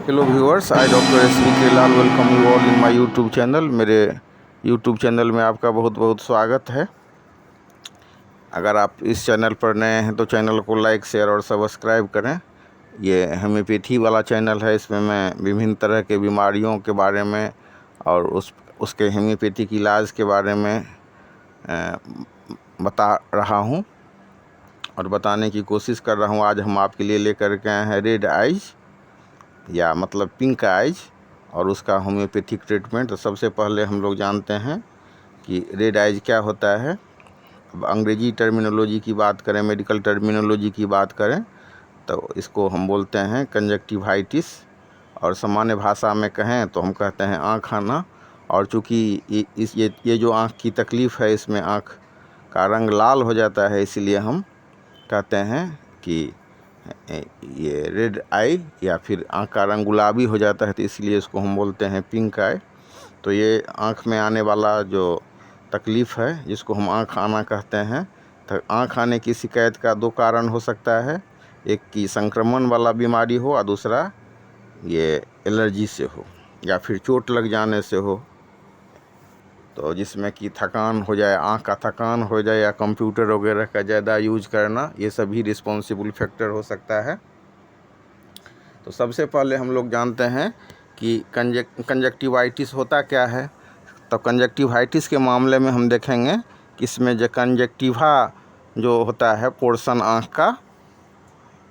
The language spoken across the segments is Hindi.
Hello viewers, I doctor S V K. Lal welcome you all in my YouTube channel. मेरे यूट्यूब चैनल में आपका बहुत बहुत स्वागत है। अगर आप इस चैनल पर नए हैं तो चैनल को लाइक, शेयर और सब्सक्राइब करें। ये होम्योपैथी वाला चैनल है। इसमें मैं विभिन्न तरह के बीमारियों के बारे में और उसके होम्योपैथिक इलाज के बारे में बता रहा हूँ और बताने की कोशिश कर रहा हूँ। आज हम आपके लिए लेकर के आए हैं रेड आइज या मतलब पिंक आइज और उसका होम्योपैथिक ट्रीटमेंट। तो सबसे पहले हम लोग जानते हैं कि रेड आइज क्या होता है। अब अंग्रेजी टर्मिनोलॉजी की बात करें, मेडिकल टर्मिनोलॉजी की बात करें तो इसको हम बोलते हैं कंजक्टिवाइटिस, और सामान्य भाषा में कहें तो हम कहते हैं आँख आना। और चूँकि ये जो आँख की तकलीफ़ है, इसमें आँख का रंग लाल हो जाता है, इसीलिए हम कहते हैं कि ये रेड आई या फिर आँख का रंग गुलाबी हो जाता है, तो इसलिए इसको हम बोलते हैं पिंक आई। तो ये आँख में आने वाला जो तकलीफ़ है, जिसको हम आँख आना कहते हैं, तो आँख आने की शिकायत का दो कारण हो सकता है। एक कि संक्रमण वाला बीमारी हो और दूसरा ये एलर्जी से हो या फिर चोट लग जाने से हो, तो जिसमें कि थकान हो जाए, आँख का थकान हो जाए या कंप्यूटर वगैरह का ज़्यादा यूज करना, ये सभी रिस्पॉन्सिबल फैक्टर हो सकता है। तो सबसे पहले हम लोग जानते हैं कि कंजक्टिवाइटिस होता क्या है। तो कंजक्टिवाइटिस के मामले में हम देखेंगे कि इसमें जो कंजक्टिवा जो होता है पोर्शन आँख का,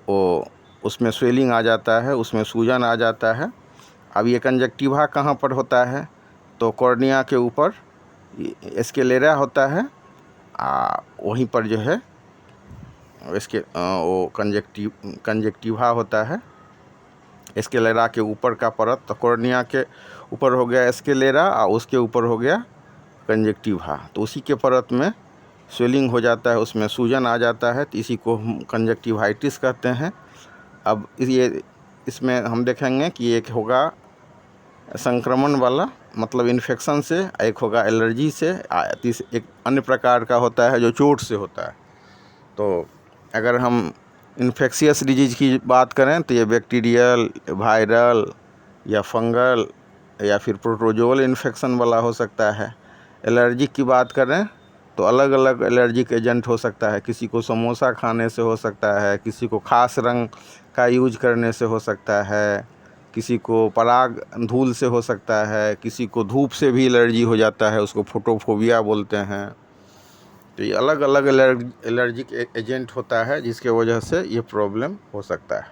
वो उसमें स्वेलिंग आ जाता है, उसमें सूजन आ जाता है। अब ये कंजक्टिवा कहाँ पर होता है, तो कॉर्निया के ऊपर स्क्लेरा होता है, वहीं पर जो है इसके वो कंजक्टिवा होता है। स्क्लेरा के ऊपर का परत, तो कॉर्निया के ऊपर हो गया स्क्लेरा और उसके ऊपर हो गया कंजक्टिवा, तो उसी के परत में स्वेलिंग हो जाता है, उसमें सूजन आ जाता है, तो इसी को हम कंजक्टिवाइटिस कहते हैं। अब इसमें हम देखेंगे कि एक होगा संक्रमण वाला, मतलब इन्फेक्शन से, एक होगा एलर्जी से, एक अन्य प्रकार का होता है जो चोट से होता है। तो अगर हम इन्फेक्शियस डिजीज़ की बात करें तो ये बैक्टीरियल, वायरल या फंगल या फिर प्रोटोजोअल इन्फेक्शन वाला हो सकता है। एलर्जी की बात करें तो अलग अलग एलर्जिक एजेंट हो सकता है। किसी को समोसा खाने से हो सकता है, किसी को खास रंग का यूज करने से हो सकता है, किसी को पराग धूल से हो सकता है, किसी को धूप से भी एलर्जी हो जाता है, उसको फोटोफोबिया बोलते हैं। तो ये अलग अलग एलर्जिक एजेंट होता है जिसके वजह से ये प्रॉब्लम हो सकता है।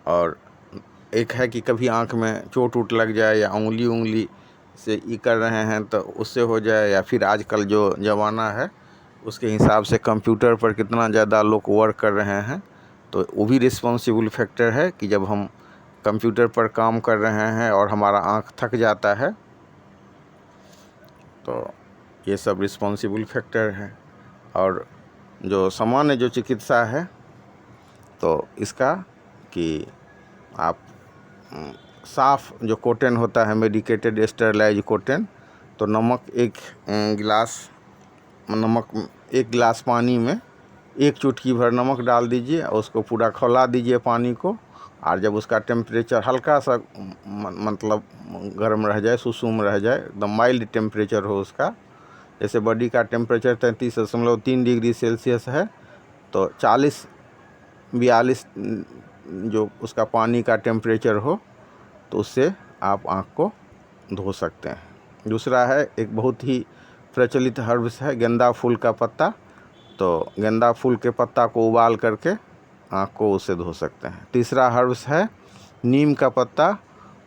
और एक है कि कभी आँख में चोट वोट लग जाए या उंगली से ये कर रहे हैं तो उससे हो जाए, या फिर आजकल जो ज़माना है उसके हिसाब से कंप्यूटर पर कितना ज़्यादा लोग वर्क कर रहे हैं, तो वो भी रिस्पॉन्सिबल फैक्टर है कि जब हम कंप्यूटर पर काम कर रहे हैं और हमारा आँख थक जाता है, तो ये सब रिस्पॉन्सिबल फैक्टर है। और जो सामान्य जो चिकित्सा है तो इसका कि आप साफ़ जो कॉटन होता है, मेडिकेटेड स्टेरलाइज कॉटन, तो एक गिलास पानी में एक चुटकी भर नमक डाल दीजिए और उसको पूरा खौला दीजिए पानी को। और जब उसका टेम्परेचर हल्का सा मतलब गर्म रह जाए, सुसुम रह जाए, एकदम माइल्ड टेम्परेचर हो उसका, जैसे बॉडी का टेम्परेचर 33.3 डिग्री सेल्सियस है, तो 40-42 जो उसका पानी का टेम्परेचर हो, तो उससे आप आँख को धो सकते हैं। दूसरा है, एक बहुत ही प्रचलित हर्ब्स है गेंदा फूल का पत्ता, तो गेंदा फूल के पत्ता को उबाल करके आँख को उससे धो सकते हैं। तीसरा हर्ब्स है नीम का पत्ता,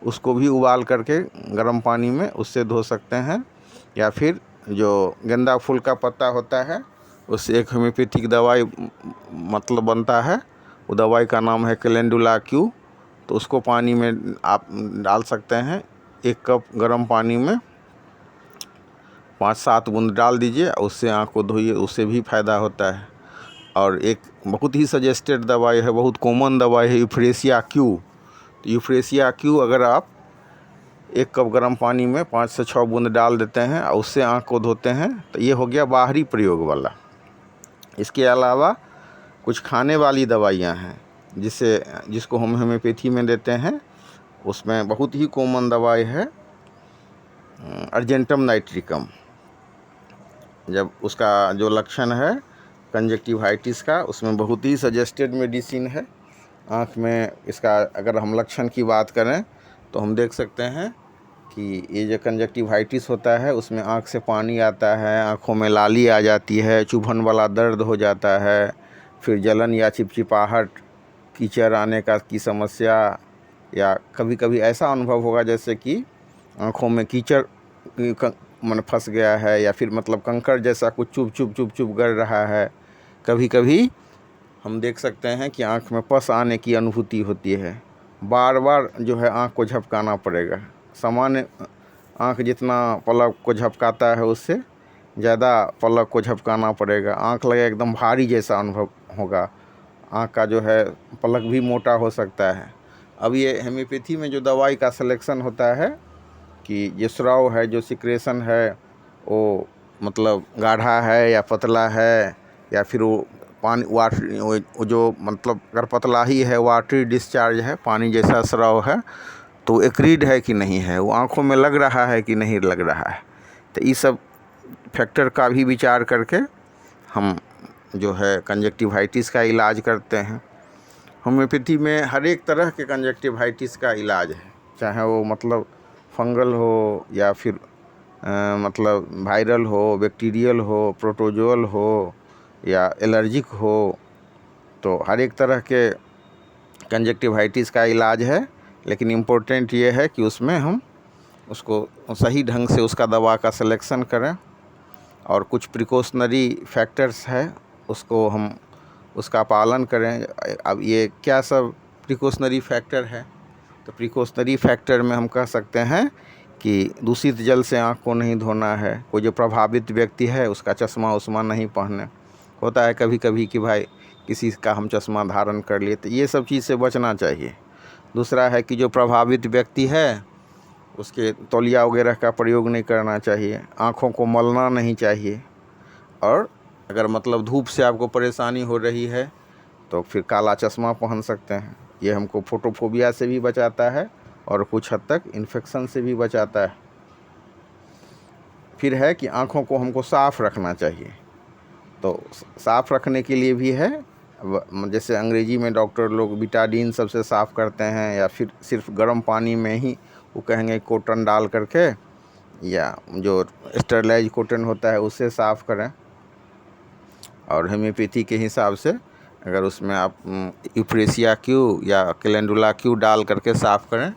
उसको भी उबाल करके गर्म पानी में उससे धो सकते हैं। या फिर जो गेंदा फूल का पत्ता होता है उससे एक होम्योपैथिक दवाई मतलब बनता है, वो दवाई का नाम है कैलेंडुला क्यू, तो उसको पानी में आप डाल सकते हैं। 1 कप गर्म पानी में 5-7 बूंद डाल दीजिए, उससे आँख को धोइए, उससे भी फ़ायदा होता है। और एक बहुत ही सजेस्टेड दवाई है, बहुत कॉमन दवाई है यूफ्रेसिया क्यू। तो यूफ्रेसिया क्यू अगर आप 1 कप गर्म पानी में 5 से 6 बूंद डाल देते हैं और उससे आँख को धोते हैं, तो ये हो गया बाहरी प्रयोग वाला। इसके अलावा कुछ खाने वाली दवाइयाँ हैं, जिसको हम होम्योपैथी में देते हैं, उसमें बहुत ही कॉमन दवाई है अर्जेंटम नाइट्रिकम। जब उसका जो लक्षण है कंजक्टिवाइटिस का, उसमें बहुत ही सजेस्टेड मेडिसिन है। आँख में इसका अगर हम लक्षण की बात करें तो हम देख सकते हैं कि ये जो कंजक्टिवाइटिस होता है उसमें आँख से पानी आता है, आँखों में लाली आ जाती है, चुभन वाला दर्द हो जाता है, फिर जलन या चिपचिपाहट, कीचड़ आने की समस्या, या कभी कभी ऐसा अनुभव होगा जैसे कि आँखों में कीचड़ मन फंस गया है, या फिर मतलब कंकड़ जैसा कुछ चुभ गड़ रहा है। कभी कभी हम देख सकते हैं कि आँख में पस आने की अनुभूति होती है। बार बार जो है आँख को झपकाना पड़ेगा। सामान्य आँख जितना पलक को झपकाता है उससे ज़्यादा पलक को झपकाना पड़ेगा। आँख लगे एकदम भारी जैसा अनुभव होगा। आँख का जो है पलक भी मोटा हो सकता है। अब ये होम्योपैथी में जो दवाई का सिलेक्शन होता है कि ये स्राव है, जो सिक्रेशन है वो मतलब गाढ़ा है या पतला है, या फिर वो पानी वो जो मतलब अगर पतला ही है, वाटरी डिस्चार्ज है, पानी जैसा स्राव है, तो एक्रीड है कि नहीं है, वो आँखों में लग रहा है कि नहीं लग रहा है। तो ये सब फैक्टर का भी विचार करके हम जो है कंजक्टिवाइटिस का इलाज करते हैं। होम्योपैथी में हर एक तरह के कंजक्टिवाइटिस का इलाज है, चाहे वो मतलब फंगल हो या फिर मतलब वायरल हो, बैक्टीरियल हो, प्रोटोजोअल हो या एलर्जिक हो, तो हर एक तरह के कंजक्टिवाइटिस का इलाज है। लेकिन इम्पोर्टेंट ये है कि उसमें हम उसको सही ढंग से उसका दवा का सिलेक्शन करें, और कुछ प्रिकॉशनरी फैक्टर्स है उसको हम उसका पालन करें। अब ये क्या सब प्रिकॉशनरी फैक्टर है, तो प्रिकॉशनरी फैक्टर में हम कह सकते हैं कि दूषित जल से आँख को नहीं धोना है। कोई जो प्रभावित व्यक्ति है उसका चश्मा उस्मा नहीं पहने। होता है कभी कभी कि भाई किसी का हम चश्मा धारण कर लिए, तो ये सब चीज़ से बचना चाहिए। दूसरा है कि जो प्रभावित व्यक्ति है उसके तौलिया वगैरह का प्रयोग नहीं करना चाहिए, आँखों को मलना नहीं चाहिए, और अगर मतलब धूप से आपको परेशानी हो रही है तो फिर काला चश्मा पहन सकते हैं। ये हमको फोटोफोबिया से भी बचाता है और कुछ हद तक इन्फेक्शन से भी बचाता है। फिर है कि आँखों को हमको साफ़ रखना चाहिए, तो साफ़ रखने के लिए भी है। जैसे अंग्रेजी में डॉक्टर लोग बिटाडीन सबसे साफ़ करते हैं, या फिर सिर्फ गर्म पानी में ही वो कहेंगे कॉटन डाल करके, या जो स्टरलाइज कॉटन होता है उससे साफ़ करें। और होम्योपैथी के हिसाब से अगर उसमें आप यूफ्रेसिया क्यू या कैलेंडुला क्यू डाल करके साफ़ करें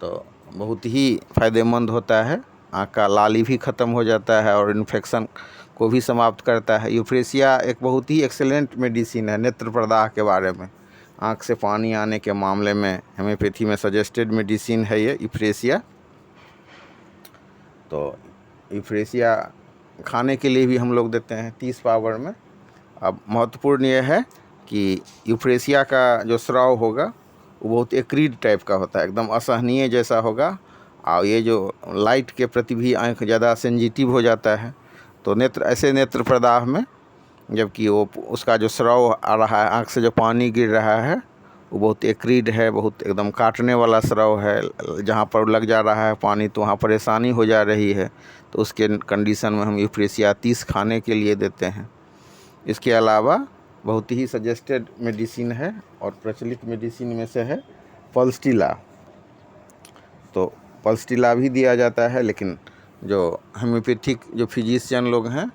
तो बहुत ही फ़ायदेमंद होता है। आँख का लाली भी ख़त्म हो जाता है और इन्फेक्शन को भी समाप्त करता है। यूफ्रेसिया एक बहुत ही एक्सेलेंट मेडिसिन है नेत्र प्रदाह के बारे में। आँख से पानी आने के मामले में होम्योपैथी में सजेस्टेड मेडिसिन है ये यूफ्रेसिया। तो यूफ्रेसिया खाने के लिए भी हम लोग देते हैं 30 पावर में। अब महत्वपूर्ण ये है कि यूफ्रेसिया का जो स्राव होगा वो बहुत एक्रीड टाइप का होता है, एकदम असहनीय जैसा होगा। और ये जो लाइट के प्रति भी आँख ज़्यादा सेंजिटिव हो जाता है, तो ऐसे नेत्र प्रदाह में जबकि वो उसका जो स्राव आ रहा है, आँख से जो पानी गिर रहा है वो बहुत एक्रीड है, बहुत एकदम काटने वाला स्राव है। जहाँ पर लग जा रहा है पानी तो वहाँ परेशानी हो जा रही है, तो उसके कंडीशन में हम यूफ्रेसिया 30 खाने के लिए देते हैं। इसके अलावा बहुत ही सजेस्टेड मेडिसिन है और प्रचलित मेडिसिन में से है पल्सटिला। तो पल्सटिला भी दिया जाता है, लेकिन जो होम्योपैथिक जो फिजिशियन लोग हैं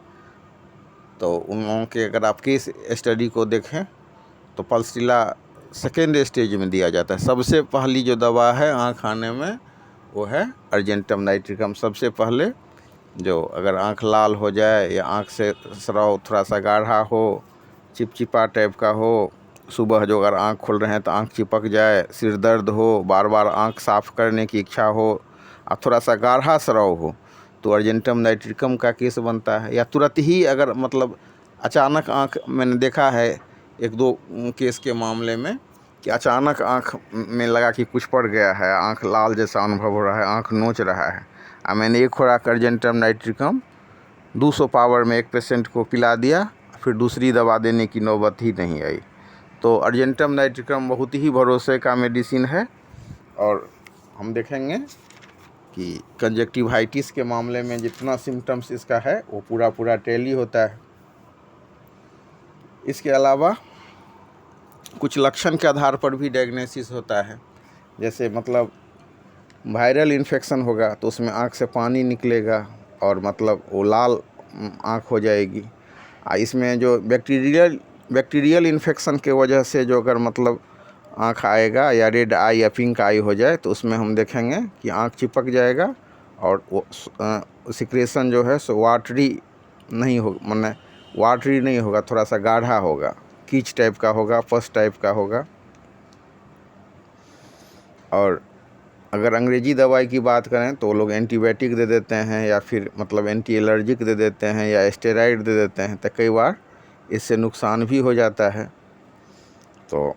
तो उन लोगों के अगर आप केस स्टडी को देखें तो पल्सटिला सेकेंड स्टेज में दिया जाता है। सबसे पहली जो दवा है आँख आने में वो है अर्जेंटम नाइट्रिकम। सबसे पहले जो अगर आँख लाल हो जाए या आँख से स्राव थोड़ा सा गाढ़ा हो, चिपचिपा टाइप का हो, सुबह जो अगर आँख खोल रहे हैं तो आँख चिपक जाए, सिर दर्द हो, बार बार आँख साफ़ करने की इच्छा हो और थोड़ा सा गाढ़ा स्राव हो, तो अर्जेंटम नाइट्रिकम का केस बनता है। या तुरंत ही अगर मतलब अचानक आँख, मैंने देखा है 1-2 केस के मामले में कि अचानक आँख में लगा कि कुछ पड़ गया है, आँख लाल जैसा अनुभव हो रहा है, आँख नोच रहा है, मैंने एक खुराक अर्जेंटम नाइट्रिकम 200 पावर में एक पेशेंट को पिला दिया, फिर दूसरी दवा देने की नौबत ही नहीं आई। तो अर्जेंटम नाइट्रिकम बहुत ही भरोसे का मेडिसिन है। और हम देखेंगे कि कंजक्टिवाइटिस के मामले में जितना सिम्टम्स इसका है वो पूरा टैली होता है। इसके अलावा कुछ लक्षण के आधार पर भी डायग्नोसिस होता है। जैसे मतलब वायरल इन्फेक्शन होगा तो उसमें आँख से पानी निकलेगा और मतलब वो लाल आँख हो जाएगी। इसमें जो बैक्टीरियल इन्फेक्शन के वजह से जो अगर मतलब आँख आएगा या रेड आई या पिंक आई हो जाए तो उसमें हम देखेंगे कि आँख चिपक जाएगा और वो सिक्रेशन जो है सो वाटरी नहीं होगा, थोड़ा सा गाढ़ा होगा, कीच टाइप का होगा, पस टाइप का होगा। और अगर अंग्रेजी दवाई की बात करें तो लोग एंटीबायोटिक दे देते हैं या फिर मतलब एंटी एलर्जिक दे देते हैं या स्टेरॉइड दे देते हैं, तो कई बार इससे नुकसान भी हो जाता है। तो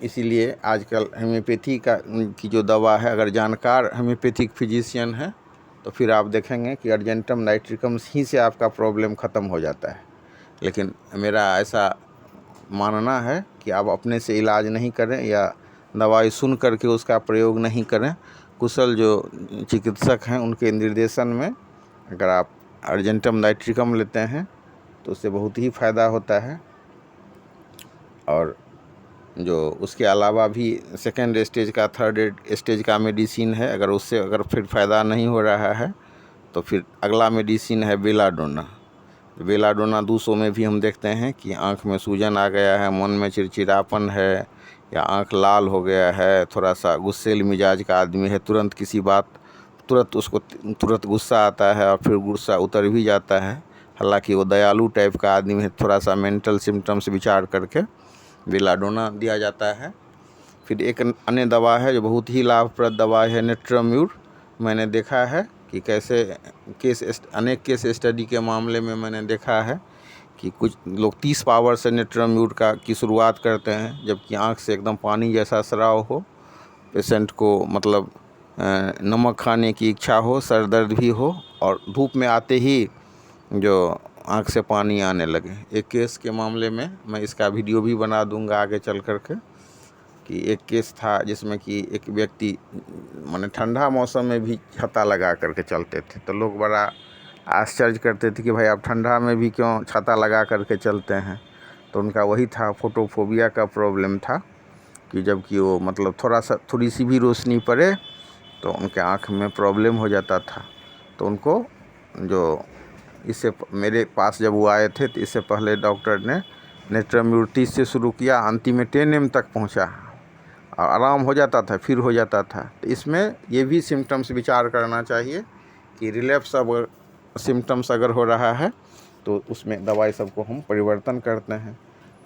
इसीलिए आजकल होम्योपैथी की जो दवा है, अगर जानकार होम्योपैथिक फिजिशियन है तो फिर आप देखेंगे कि अर्जेंटम नाइट्रिकम ही से आपका प्रॉब्लम ख़त्म हो जाता है। लेकिन मेरा ऐसा मानना है कि आप अपने से इलाज नहीं करें या दवाई सुन करके उसका प्रयोग नहीं करें। कुशल जो चिकित्सक हैं उनके निर्देशन में अगर आप अर्जेंटम नाइट्रिकम लेते हैं तो उससे बहुत ही फ़ायदा होता है। और जो उसके अलावा भी सेकेंड स्टेज का, थर्ड स्टेज का मेडिसिन है, अगर फिर फ़ायदा नहीं हो रहा है तो फिर अगला मेडिसिन है बेलाडोना। बेलाडोना 200 में भी हम देखते हैं कि आँख में सूजन आ गया है, मन में चिड़चिड़ापन है या आँख लाल हो गया है, थोड़ा सा गुस्सेल मिजाज का आदमी है, तुरंत गुस्सा आता है और फिर गुस्सा उतर भी जाता है। हालांकि वो दयालु टाइप का आदमी है, थोड़ा सा मेंटल सिम्टम्स विचार करके बेलाडोना दिया जाता है। फिर एक अन्य दवा है जो बहुत ही लाभप्रद दवा है, नेट्रोम्यूर। मैंने देखा है कि कैसे अनेक केस स्टडी के मामले में मैंने देखा है कि कुछ लोग 30 पावर से नेट्रोम्यूर की शुरुआत करते हैं, जबकि आँख से एकदम पानी जैसा स्राव हो, पेशेंट को मतलब नमक खाने की इच्छा हो, सर दर्द भी हो और धूप में आते ही जो आँख से पानी आने लगे। एक केस के मामले में मैं इसका वीडियो भी बना दूंगा आगे चल करके, कि एक केस था जिसमें कि एक व्यक्ति माने ठंडा मौसम में भी छाता लगा करके चलते थे, तो लोग बड़ा आश्चर्य करते थे कि भाई आप ठंडा में भी क्यों छाता लगा करके चलते हैं। तो उनका वही था, फोटोफोबिया का प्रॉब्लम था कि जबकि वो मतलब थोड़ी सी भी रोशनी पड़े तो उनके आँख में प्रॉब्लम हो जाता था। तो उनको जो मेरे पास जब वो आए थे तो इससे पहले डॉक्टर ने नेट्रोम्यूर 30 से शुरू किया, अंतिम में 10 mg तक पहुंचा और आराम हो जाता था, फिर हो जाता था। तो इसमें ये भी सिम्टम्स विचार करना चाहिए कि रिलैप्स अगर सिम्टम्स अगर हो रहा है तो उसमें दवाई सबको हम परिवर्तन करते हैं।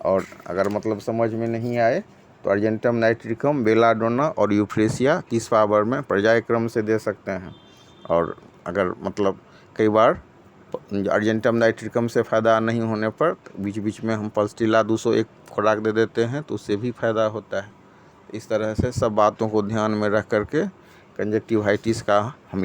और अगर मतलब समझ में नहीं आए तो अर्जेंटम नाइट्रिकम, बेलाडोना और यूफ्रेसिया 30 पावर में पर्यायक्रम से दे सकते हैं। और अगर मतलब कई बार अर्जेंटम नाइट्रिकम से फ़ायदा नहीं होने पर बीच बीच में हम पल्सटिला 201 खुराक दे देते हैं तो उससे भी फ़ायदा होता है। इस तरह से सब बातों को ध्यान में रख करके कंजक्टिवाइटिस का हम